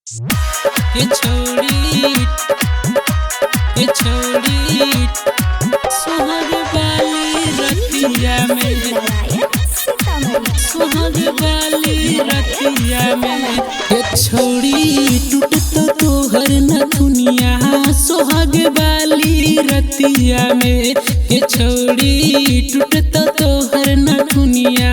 ये छोड़ी सुहाग वाली रतिया में, सुहाग वाली रतिया में। ये छोड़ी टूटता तोहर नथुनिया सुहाग वाली रतिया में। ये छोड़ी टूटता तोहर नथुनिया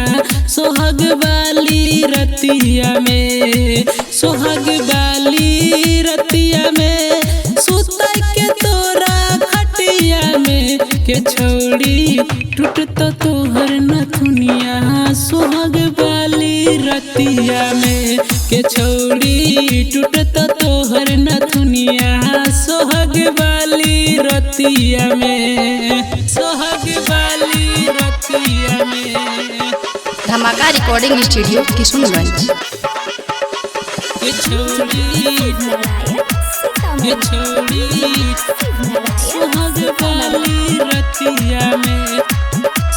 सुहाग वाली रतिया में, सुहाग वाली रतिया में। सुता के तोरा खटिया में के छोड़ी टूटता तोहर नथुनिया सुहाग वाली रतिया में। के छोड़ी टूटता तोहर नथुनिया सुहाग वाली रतिया में, सुहाग वाली रतिया में। धमाका रिकॉर्डिंग स्टूडियो किशनगंज। ये छोड़ी सुहाग वाली रतिया में,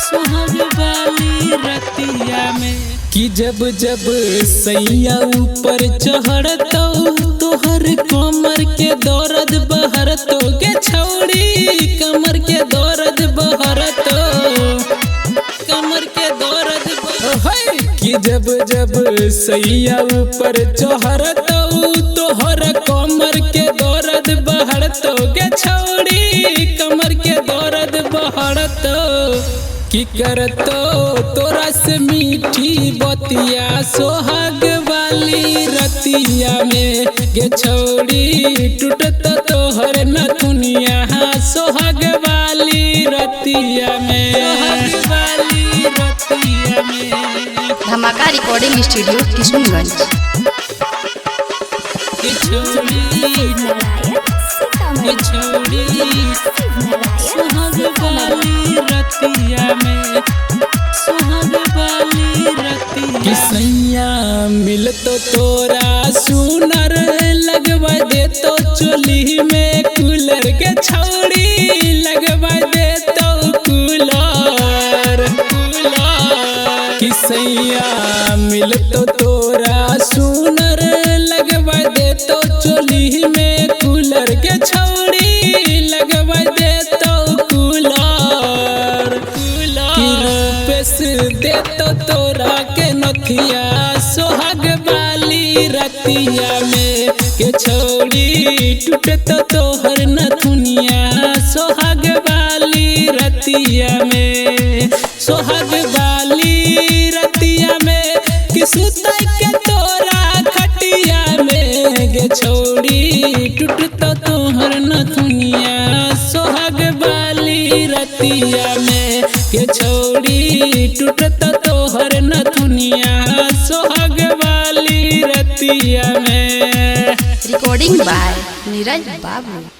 सुहाग वाली रतिया में। कि जब जब सैया ऊपर चढ़तो तोहर कमर के दर्द बहरतो के छोड़ी कमर के दर्द बहरतो, कमर के दर्द कि जब जब सैया ऊपर चढ़तो तोहर कमर के दर्द बहरतो के छोड़ी कमर के दर्द बहरतो। कि करतो तोरा से मीठी बतिया सोहाग वाली रतिया में। गे छोड़ी टूटता तोहर नथुनिया सोहाग वाली रतिया में, सोहाग वाली रतिया में। धमाका रिकॉर्डिंग स्टूडियो किशनगंज। ये छोड़ी सुहाग वाली रतिया में, सुहाग वाली रतिया। कि सैया मिलतो तोरा सुनर लगवा दे तो चोली में कूलर के छोड़ी लगवा दे तो कूलर, कूलर। कि सैया मिलतो तोरा सुनर लगवा दे तो चोली में कूलर के छोड़ी लगवा दे तो कूलर, कूलर। दे तो तोरा के नथिया सोहाग वाली रतिया में। के छोड़ी टूटता तोहर नथुनिया सोहाग वाली रतिया में, सोहाग वाली रतिया में। कि सुता के तोरा खटिया में गे छोड़ी टूटता तोहर नथुनिया सोहाग वाली रतिया में। के छोड़ी टूटता तोहर नथुनिया सोहाग वाली रतिया में। रिकॉर्डिंग बाय नीरज बाबू।